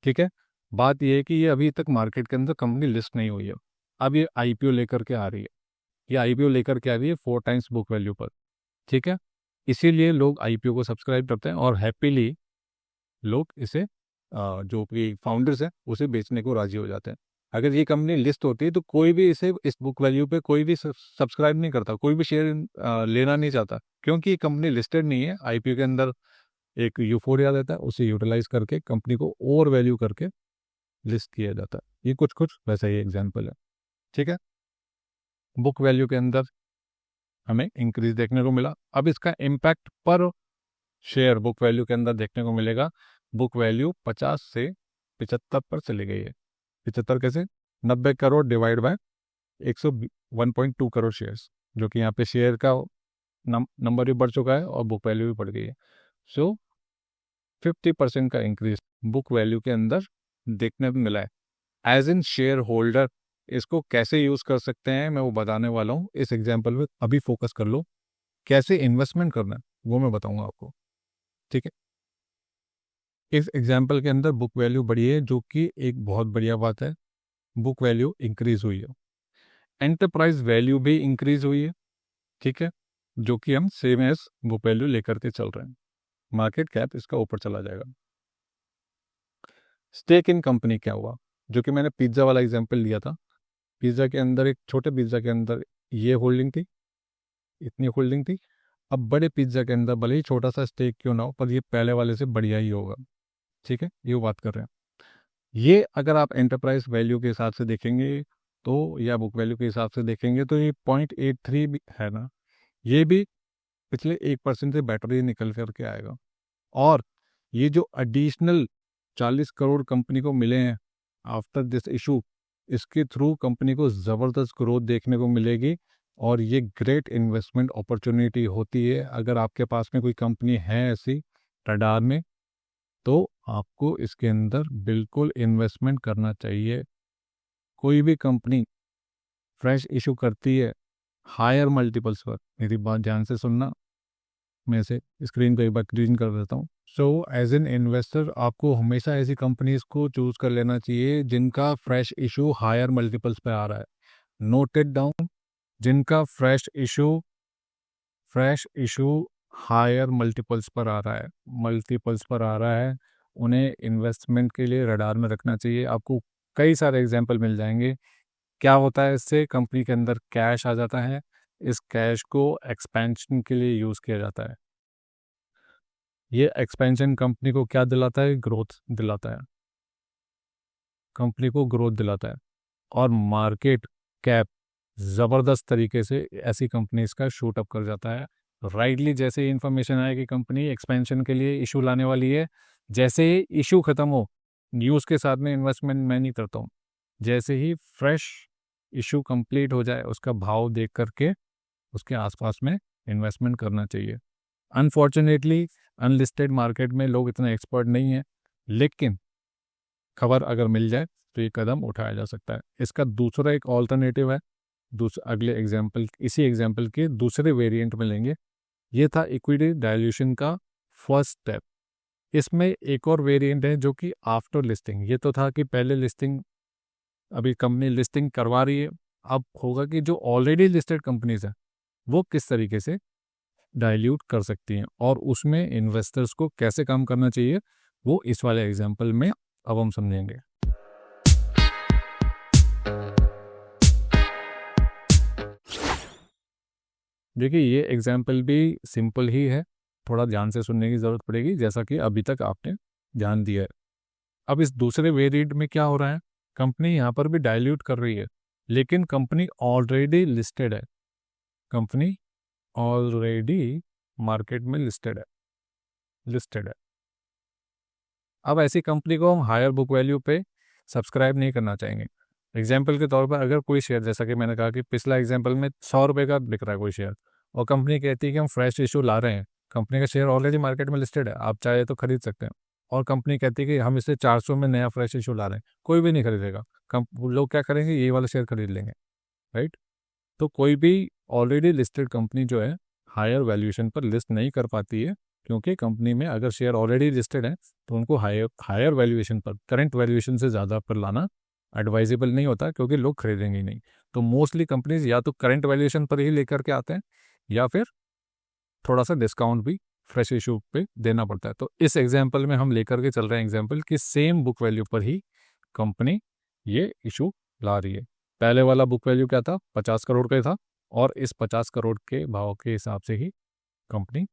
ठीक है, बात यह है कि ये अभी तक मार्केट के अंदर कंपनी लिस्ट नहीं हुई है। अब ये आईपीओ लेकर के आ रही है, ये आईपीओ लेकर के आ रही है 4 टाइम्स बुक वैल्यू पर। ठीक है, इसीलिए लोग आईपीओ को सब्सक्राइब करते हैं और हैप्पीली लोग इसे जो भी फाउंडर्स हैं उसे बेचने को राजी हो जाते हैं। अगर ये कंपनी लिस्ट होती है तो कोई भी इसे इस बुक वैल्यू पे कोई भी सब्सक्राइब नहीं करता, कोई भी शेयर लेना नहीं चाहता, क्योंकि ये कंपनी लिस्टेड नहीं है। आईपीओ के अंदर एक यूफोरिया रहता है, उसे यूटिलाइज करके कंपनी को ओवर वैल्यू करके लिस्ट किया जाता है। ये कुछ कुछ वैसा ही एग्जाम्पल है। ठीक है, बुक वैल्यू के अंदर हमें इंक्रीज देखने को मिला। अब इसका इम्पैक्ट पर शेयर बुक वैल्यू के अंदर देखने को मिलेगा। बुक वैल्यू 50 से 75 पर चली गई है। 75 कैसे? 90 crore divide by 101.2 crore shares, जो कि यहाँ पे शेयर का नंबर भी बढ़ चुका है और बुक वैल्यू भी बढ़ गई है। सो 50% का इंक्रीज बुक वैल्यू के अंदर देखने को मिला है। एज इन शेयर होल्डर इसको कैसे यूज कर सकते हैं मैं वो बताने वाला हूँ इस एग्जाम्पल में। अभी फोकस कर लो, कैसे इन्वेस्टमेंट करना है वो मैं बताऊंगा आपको। ठीक है, इस एग्जाम्पल के अंदर बुक वैल्यू बढ़ी है, जो कि एक बहुत बढ़िया बात है। बुक वैल्यू इंक्रीज हुई है, एंटरप्राइज वैल्यू भी इंक्रीज हुई है। ठीक है, जो कि हम सेम एज बुक वैल्यू लेकर के चल रहे हैं। मार्केट कैप इसका ऊपर चला जाएगा। स्टेक इन कंपनी क्या हुआ? जो कि मैंने पिज्ज़ा वाला एग्जाम्पल लिया था। पिज्ज़ा के अंदर, एक छोटे पिज्ज़ा के अंदर ये होल्डिंग थी, इतनी होल्डिंग थी। अब बड़े पिज्ज़ा के अंदर भले ही छोटा सा स्टेक क्यों ना हो, पर ये पहले वाले से बढ़िया ही होगा। ठीक है, ये बात कर रहे हैं। ये अगर आप एंटरप्राइज वैल्यू के हिसाब से देखेंगे तो, या बुक वैल्यू के हिसाब से देखेंगे तो ये 0.83 भी है ना, ये भी पिछले 1% से बेटर ही निकल करके आएगा। और ये जो एडिशनल 40 करोड़ कंपनी को मिले हैं आफ्टर दिस इशू, इसके थ्रू कंपनी को ज़बरदस्त ग्रोथ देखने को मिलेगी और ये ग्रेट इन्वेस्टमेंट अपॉर्चुनिटी होती है। अगर आपके पास में कोई कंपनी है ऐसी रडार में, तो आपको इसके अंदर बिल्कुल इन्वेस्टमेंट करना चाहिए। कोई भी कंपनी फ्रेश इशू करती है हायर मल्टीपल्स पर, मेरी बात ध्यान से सुनना, मैं इसे स्क्रीन पर एक बार ग्रीन कर देता हूँ। सो एज एन इन्वेस्टर आपको हमेशा ऐसी कंपनीज को चूज कर लेना चाहिए जिनका फ्रेश इशू हायर मल्टीपल्स पे आ रहा है। नोटेड डाउन, जिनका फ्रेश इशू हायर मल्टीपल्स पर आ रहा है, उन्हें इन्वेस्टमेंट के लिए रडार में रखना चाहिए। आपको कई सारे एग्जांपल मिल जाएंगे। क्या होता है इससे? कंपनी के अंदर कैश आ जाता है, इस कैश को एक्सपेंशन के लिए यूज़ किया जाता है। ये एक्सपेंशन कंपनी को क्या दिलाता है? ग्रोथ दिलाता है, कंपनी को ग्रोथ दिलाता है। और मार्केट कैप ज़बरदस्त तरीके से ऐसी कंपनीज का शूट अप कर जाता है। राइटली जैसे ही इन्फॉर्मेशन आए कि कंपनी एक्सपेंशन के लिए इशू लाने वाली है, जैसे ही इशू ख़त्म हो, न्यूज़ के साथ में इन्वेस्टमेंट मैं नहीं करता हूँ। जैसे ही फ्रेश इशू कंप्लीट हो जाए, उसका भाव देख करके उसके आसपास में इन्वेस्टमेंट करना चाहिए। अनफॉर्चुनेटली अनलिस्टेड मार्केट में लोग इतना एक्सपर्ट नहीं है, लेकिन खबर अगर मिल जाए तो ये कदम उठाया जा सकता है। इसका दूसरा एक ऑल्टरनेटिव है, अगले एग्जाम्पल, इसी एग्जाम्पल के दूसरे वेरिएंट में लेंगे। ये था इक्विटी डायल्यूशन का फर्स्ट स्टेप। इसमें एक और वेरिएंट है जो कि आफ्टर लिस्टिंग। ये तो था कि पहले लिस्टिंग, अभी कंपनी लिस्टिंग करवा रही है, अब होगा कि जो ऑलरेडी लिस्टेड कंपनीज हैं वो किस तरीके से डाइल्यूट कर सकती हैं और उसमें इन्वेस्टर्स को कैसे काम करना चाहिए, वो इस वाले एग्जाम्पल में अब हम समझेंगे। देखिए, ये एग्जाम्पल भी सिंपल ही है, थोड़ा ध्यान से सुनने की ज़रूरत पड़ेगी, जैसा कि अभी तक आपने ध्यान दिया है। अब इस दूसरे वेरिएंट में क्या हो रहा है, कंपनी यहाँ पर भी डाइल्यूट कर रही है, लेकिन कंपनी ऑलरेडी लिस्टेड है, कंपनी ऑलरेडी मार्केट में लिस्टेड है। अब ऐसी कंपनी को हम हायर बुक वैल्यू पे सब्सक्राइब नहीं करना चाहेंगे। एग्जाम्पल के तौर पर अगर कोई शेयर, जैसा कि मैंने कहा कि पिछला एग्जाम्पल में 100 रुपये का बिक रहा है कोई शेयर, और कंपनी कहती है कि हम फ्रेश इशू ला रहे हैं, कंपनी का शेयर ऑलरेडी मार्केट में लिस्टेड है, आप चाहे तो खरीद सकते हैं, और कंपनी कहती है कि हम इसे 400 में नया फ्रेश इशू ला रहे हैं, कोई भी नहीं खरीदेगा। लोग क्या करेंगे, ये वाला शेयर खरीद लेंगे, राइट। तो कोई भी ऑलरेडी लिस्टेड कंपनी जो है हायर वैल्यूएशन पर लिस्ट नहीं कर पाती है, क्योंकि कंपनी में अगर शेयर ऑलरेडी लिस्टेड है तो उनको हायर वैल्यूएशन पर, करंट वैल्यूएशन से ज़्यादा पर लाना एडवाइजेबल नहीं होता, क्योंकि लोग खरीदेंगे ही नहीं। तो मोस्टली कंपनीज या तो करंट वैल्यूएशन पर ही लेकर के आते हैं, या फिर थोड़ा सा डिस्काउंट भी फ्रेश इशू पे देना पड़ता है। तो इस एग्जाम्पल में हम लेकर के चल रहे हैं एग्जाम्पल कि सेम बुक वैल्यू पर ही कंपनी ये इशू ला रही है। पहले वाला बुक वैल्यू क्या था, 50 करोड़ का था, और इस 50 करोड़ के भाव के हिसाब से ही कंपनी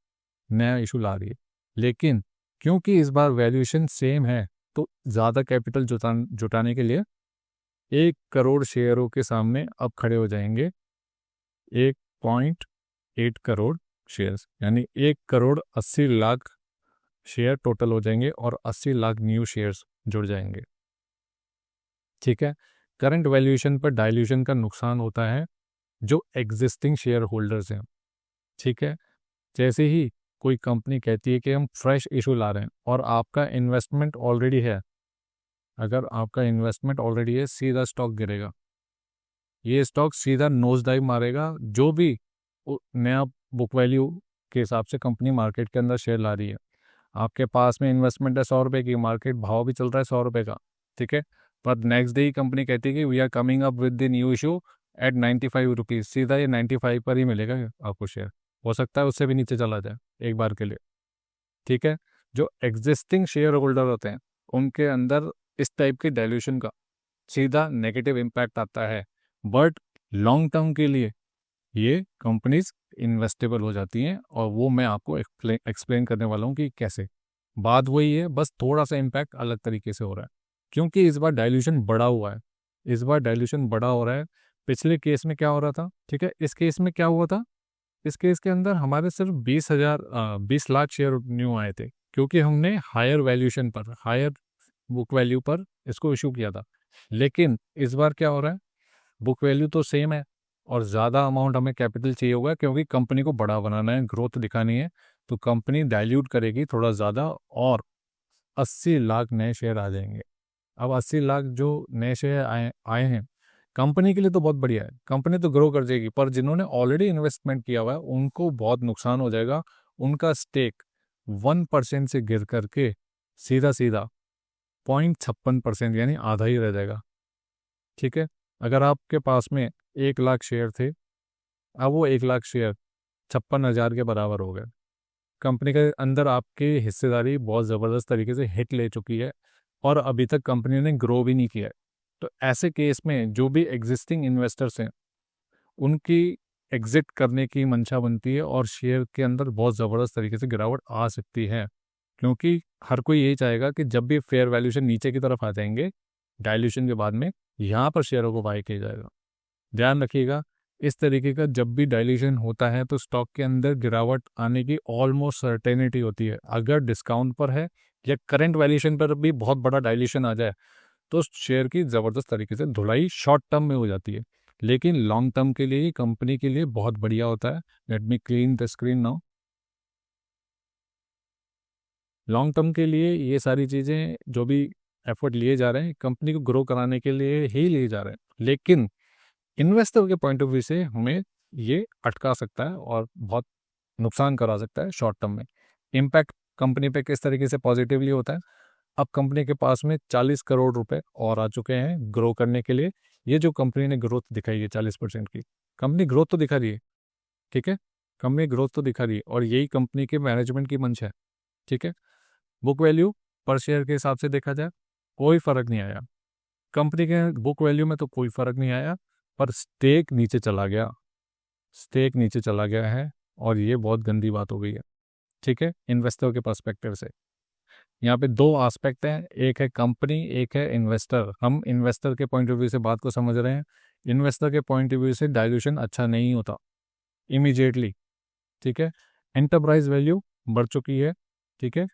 नया इशू ला रही है। लेकिन क्योंकि इस बार वैल्यूएशन सेम है, तो ज़्यादा कैपिटल जुटाने के लिए 1 करोड़ शेयरों के सामने अब खड़े हो जाएंगे 1.8 करोड़ शेयर्स, यानी 1 करोड़ 80 लाख शेयर टोटल हो जाएंगे और 80 लाख न्यू शेयर्स जुड़ जाएंगे। ठीक है। करंट वैल्यूएशन पर डाइल्यूशन का नुकसान होता है जो एग्जिस्टिंग शेयर होल्डर्स हैं। ठीक है। जैसे ही कोई कंपनी कहती है कि हम फ्रेश इशू ला रहे हैं और आपका इन्वेस्टमेंट ऑलरेडी है, अगर आपका इन्वेस्टमेंट ऑलरेडी है, सीधा स्टॉक गिरेगा। ये स्टॉक सीधा नोज डाइव मारेगा। जो भी नया बुक वैल्यू के हिसाब से कंपनी मार्केट के अंदर शेयर ला रही है, आपके पास में इन्वेस्टमेंट है 100 रुपये की, मार्केट भाव भी चल रहा है 100 रुपये का, ठीक है। पर नेक्स्ट डे ही कंपनी कहती है कि we are coming up with the new issue at 95 rupees, सीधा ये 95 पर ही मिलेगा आपको शेयर। हो सकता है उससे भी नीचे चला जाए एक बार के लिए, ठीक है। जो एग्जिस्टिंग शेयर होल्डर होते हैं उनके अंदर इस टाइप के डाइल्यूशन का सीधा नेगेटिव इम्पैक्ट आता है, बट लॉन्ग टर्म के लिए ये कंपनीज इन्वेस्टेबल हो जाती हैं, और वो मैं आपको एक्सप्लेन करने वाला हूँ कि कैसे। बात वही है, बस थोड़ा सा इम्पैक्ट अलग तरीके से हो रहा है, क्योंकि इस बार डाइल्यूशन बढ़ा हुआ है। इस बार डाइल्यूशन बढ़ा हो रहा है। पिछले केस में क्या हो रहा था, ठीक है, इस केस में क्या हुआ था, इस केस के अंदर हमारे सिर्फ 20 लाख शेयर न्यू आए थे, क्योंकि हमने हायर वैल्यूएशन पर, हायर बुक वैल्यू पर इसको इशू किया था। लेकिन इस बार क्या हो रहा है, बुक वैल्यू तो सेम है और ज़्यादा अमाउंट हमें कैपिटल चाहिए होगा, क्योंकि कंपनी को बड़ा बनाना है, ग्रोथ दिखानी है, तो कंपनी डाइल्यूट करेगी थोड़ा ज़्यादा, और 80 लाख नए शेयर आ जाएंगे। अब 80 लाख जो नए शेयर आए हैं, कंपनी के लिए तो बहुत बढ़िया है, कंपनी तो ग्रो कर जाएगी, पर जिन्होंने ऑलरेडी इन्वेस्टमेंट किया हुआ है उनको बहुत नुकसान हो जाएगा। उनका स्टेक 1% से गिर करके सीधा 0.56%, यानी आधा ही रह जाएगा। ठीक है। अगर आपके पास में 1 लाख शेयर थे, अब वो 1 लाख शेयर 56,000 के बराबर हो गए। कंपनी के अंदर आपकी हिस्सेदारी बहुत ज़बरदस्त तरीके से हिट ले चुकी है, और अभी तक कंपनी ने ग्रो भी नहीं किया है। तो ऐसे केस में जो भी एग्जिस्टिंग इन्वेस्टर्स हैं उनकी एग्जिट करने की मंशा बनती है, और शेयर के अंदर बहुत ज़बरदस्त तरीके से गिरावट आ सकती है, क्योंकि हर कोई यही चाहेगा कि जब भी फेयर वैल्यूएशन नीचे की तरफ आ जाएंगे डाइल्यूशन के बाद में, यहाँ पर शेयरों को बाय किया जाएगा। ध्यान रखिएगा, इस तरीके का जब भी डाइल्यूशन होता है तो स्टॉक के अंदर गिरावट आने की ऑलमोस्ट सर्टेनिटी होती है। अगर डिस्काउंट पर है या करंट वैल्यूएशन पर भी बहुत बड़ा डाइल्यूशन आ जाए तो शेयर की ज़बरदस्त तरीके से धुलाई शॉर्ट टर्म में हो जाती है, लेकिन लॉन्ग टर्म के लिए कंपनी के लिए बहुत बढ़िया होता है। Let me clean the screen now. Long term के लिए ये सारी चीज़ें जो भी एफर्ट लिए जा रहे हैं कंपनी को ग्रो कराने के लिए ही लिए जा रहे हैं, लेकिन इन्वेस्टर के पॉइंट ऑफ व्यू से हमें ये अटका सकता है और बहुत नुकसान करा सकता है शॉर्ट टर्म में। इम्पैक्ट कंपनी पे किस तरीके से पॉजिटिवली होता है, अब कंपनी के पास में 40 करोड़ रुपए और आ चुके हैं ग्रो करने के लिए। ये जो कंपनी ने ग्रोथ दिखाई है 40% की, कंपनी ग्रोथ तो दिखा रही है, ठीक है, कंपनी ग्रोथ तो दिखा रही है और यही कंपनी के मैनेजमेंट की मंश है, ठीक है। बुक वैल्यू पर शेयर के हिसाब से देखा जाए कोई फर्क नहीं आया, कंपनी के बुक वैल्यू में तो कोई फर्क नहीं आया, पर स्टेक नीचे चला गया, स्टेक नीचे चला गया है और ये बहुत गंदी बात हो गई है, ठीक है, इन्वेस्टर के पर्सपेक्टिव से। यहाँ पे दो एस्पेक्ट हैं, एक है कंपनी, एक है इन्वेस्टर। हम इन्वेस्टर के पॉइंट ऑफ व्यू से बात को समझ रहे हैं। इन्वेस्टर के पॉइंट ऑफ व्यू से डाइल्यूशन अच्छा नहीं होता इमीडिएटली, ठीक है। एंटरप्राइज वैल्यू बढ़ चुकी है, ठीक है,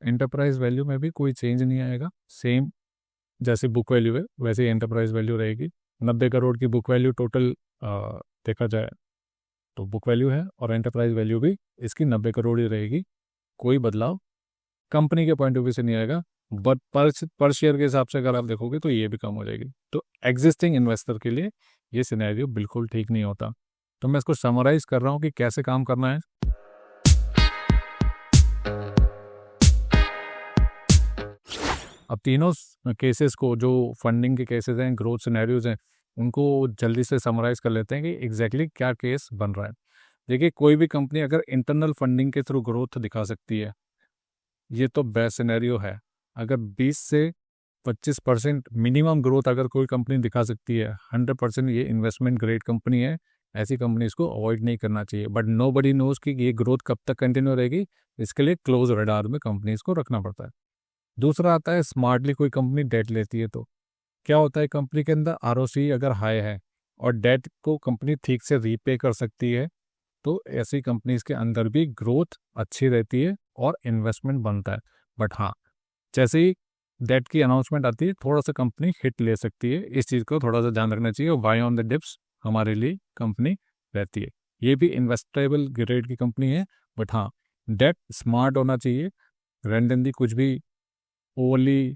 एंटरप्राइज वैल्यू में भी कोई चेंज नहीं आएगा, सेम जैसे बुक वैल्यू है वैसे एंटरप्राइज वैल्यू रहेगी। 90 करोड़ की बुक वैल्यू टोटल देखा जाए तो बुक वैल्यू है और एंटरप्राइज वैल्यू भी इसकी 90 करोड़ ही रहेगी, कोई बदलाव कंपनी के पॉइंट ऑफ व्यू से नहीं आएगा। बट पर शेयर के हिसाब से अगर आप देखोगे तो ये भी कम हो जाएगी। तो एग्जिस्टिंग इन्वेस्टर के लिए ये सिनेरियो बिल्कुल ठीक नहीं होता। तो मैं इसको समराइज कर रहा हूँ कि कैसे काम करना है। अब तीनों केसेस को, जो फंडिंग के केसेस हैं, ग्रोथ सिनेरियोज हैं, उनको जल्दी से समराइज कर लेते हैं कि एग्जैक्टली क्या केस बन रहा है। देखिए, कोई भी कंपनी अगर इंटरनल फंडिंग के थ्रू ग्रोथ दिखा सकती है, ये तो बेस्ट सिनेरियो है। अगर 20 से 25% मिनिमम ग्रोथ अगर कोई कंपनी दिखा सकती है, 100% ये इन्वेस्टमेंट ग्रेड कंपनी है, ऐसी कंपनी इसको अवॉइड नहीं करना चाहिए। बट नो बडी नोज कि ये ग्रोथ कब तक कंटिन्यू रहेगी, इसके लिए क्लोज रडार में कंपनीज को रखना पड़ता है। दूसरा आता है स्मार्टली कोई कंपनी डेट लेती है तो क्या होता है, कंपनी के अंदर आरओसी अगर हाई है और डेट को कंपनी ठीक से रीपे कर सकती है तो ऐसी कंपनीज के अंदर भी ग्रोथ अच्छी रहती है और इन्वेस्टमेंट बनता है। बट हाँ, जैसे ही डेट की अनाउंसमेंट आती है थोड़ा सा कंपनी हिट ले सकती है, इस चीज़ को थोड़ा सा ध्यान रखना चाहिए। और बाय ऑन द डिप्स हमारे लिए कंपनी रहती है, ये भी इन्वेस्टेबल ग्रेड की कंपनी है। बट हाँ, डेट स्मार्ट होना चाहिए, रैंडमली कुछ भी ओवरली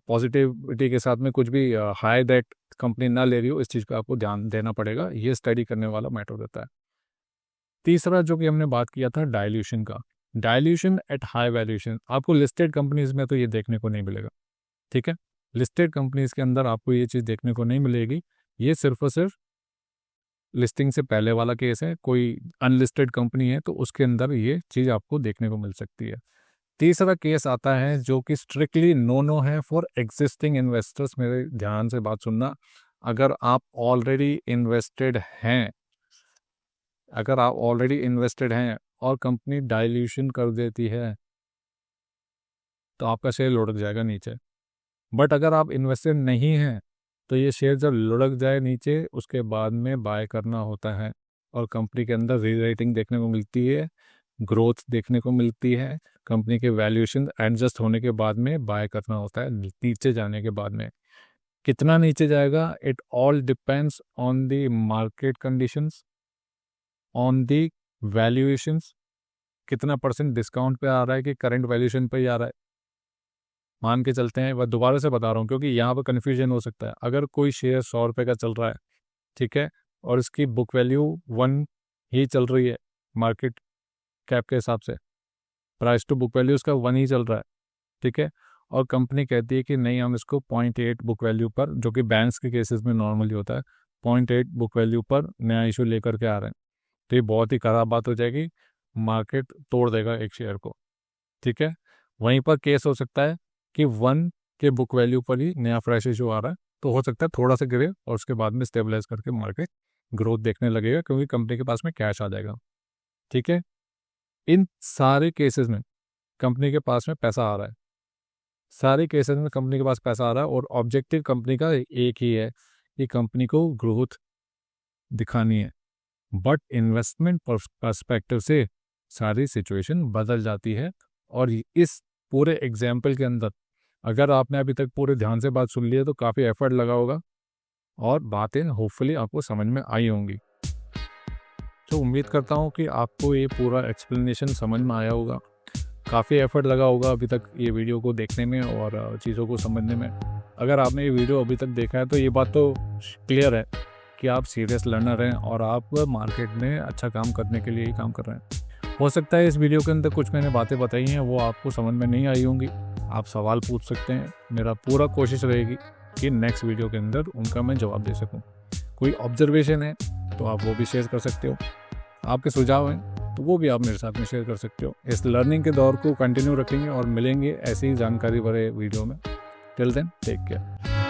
पॉजिटिविटी के साथ में कुछ भी हाई डेट कंपनी ना ले रही हो, इस चीज़ का आपको ध्यान देना पड़ेगा, ये स्टडी करने वाला मैटर रहता है। तीसरा जो कि हमने बात किया था डाइल्यूशन का, डाइल्यूशन एट हाई वैल्यूएशन आपको लिस्टेड कंपनीज में तो ये देखने को नहीं मिलेगा, ठीक है, लिस्टेड कंपनीज के अंदर आपको ये चीज़ देखने को नहीं मिलेगी। ये सिर्फ और सिर्फ लिस्टिंग से पहले वाला केस है, कोई अनलिस्टेड कंपनी है तो उसके अंदर ये चीज़ आपको देखने को मिल सकती है। तीसरा केस आता है जो कि स्ट्रिक्टली नो नो है फॉर एग्जिस्टिंग इन्वेस्टर्स। मेरे ध्यान से बात सुनना, अगर आप ऑलरेडी इन्वेस्टेड हैं, अगर आप ऑलरेडी इन्वेस्टेड हैं और कंपनी डाइल्यूशन कर देती है तो आपका शेयर लुढ़क जाएगा नीचे। बट अगर आप इन्वेस्टेड नहीं हैं तो ये शेयर जब लुढ़क जाए नीचे उसके बाद में बाय करना होता है और कंपनी के अंदर री रेटिंग देखने को मिलती है, ग्रोथ देखने को मिलती है, कंपनी के वैल्यूएशन एडजस्ट होने के बाद में बाय करना होता है नीचे जाने के बाद में। कितना नीचे जाएगा, it all depends on the market conditions, on the valuations, कितना परसेंट डिस्काउंट पे आ रहा है कि करंट वैल्यूएशन पे ही आ रहा है। मान के चलते हैं, वह दोबारा से बता रहा हूँ क्योंकि यहाँ पर कन्फ्यूजन हो सकता है। अगर कोई शेयर 100 रुपये का चल रहा है, ठीक है, और इसकी बुक वैल्यू 1 ही चल रही है मार्केट कैप के हिसाब से, प्राइस टू बुक वैल्यू उसका 1 ही चल रहा है, ठीक है, और कंपनी कहती है कि नहीं हम इसको 0.8 बुक वैल्यू पर, जो कि बैंक्स के केसेस में नॉर्मली होता है, 0.8 बुक वैल्यू पर नया इशू लेकर के आ रहे हैं, तो ये बहुत ही खराब बात हो जाएगी, मार्केट तोड़ देगा एक शेयर को, ठीक है। वहीं पर केस हो सकता है कि 1 के बुक वैल्यू पर ही नया फ्रेश इशू आ रहा है, तो हो सकता है थोड़ा सा गिरे और उसके बाद में स्टेबलाइज करके मार्केट ग्रोथ देखने लगेगा क्योंकि कंपनी के पास में कैश आ जाएगा, ठीक है। इन सारे केसेस में कंपनी के पास में पैसा आ रहा है, सारे केसेस में कंपनी के पास पैसा आ रहा है और ऑब्जेक्टिव कंपनी का एक ही है कि कंपनी को ग्रोथ दिखानी है, बट इन्वेस्टमेंट पर्सपेक्टिव से सारी सिचुएशन बदल जाती है। और इस पूरे एग्जाम्पल के अंदर अगर आपने अभी तक पूरे ध्यान से बात सुन ली है तो काफ़ी एफर्ट लगा होगा और बातें होपफुली आपको समझ में आई होंगी। तो उम्मीद करता हूँ कि आपको ये पूरा एक्सप्लेनेशन समझ में आया होगा। काफ़ी एफर्ट लगा होगा अभी तक ये वीडियो को देखने में और चीज़ों को समझने में। अगर आपने ये वीडियो अभी तक देखा है तो ये बात तो क्लियर है कि आप सीरियस लर्नर हैं और आप मार्केट में अच्छा काम करने के लिए ही काम कर रहे हैं। हो सकता है इस वीडियो के अंदर कुछ मैंने बातें बताई हैं वो आपको समझ में नहीं आई होंगी, आप सवाल पूछ सकते हैं। मेरा पूरा कोशिश रहेगी कि नेक्स्ट वीडियो के अंदर उनका मैं जवाब दे सकूं। कोई ऑब्जर्वेशन है तो आप वो भी शेयर कर सकते हो, आपके सुझाव हैं तो वो भी आप मेरे साथ में शेयर कर सकते हो। इस लर्निंग के दौर को कंटिन्यू रखेंगे और मिलेंगे ऐसी ही जानकारी भरे वीडियो में। Till then take care.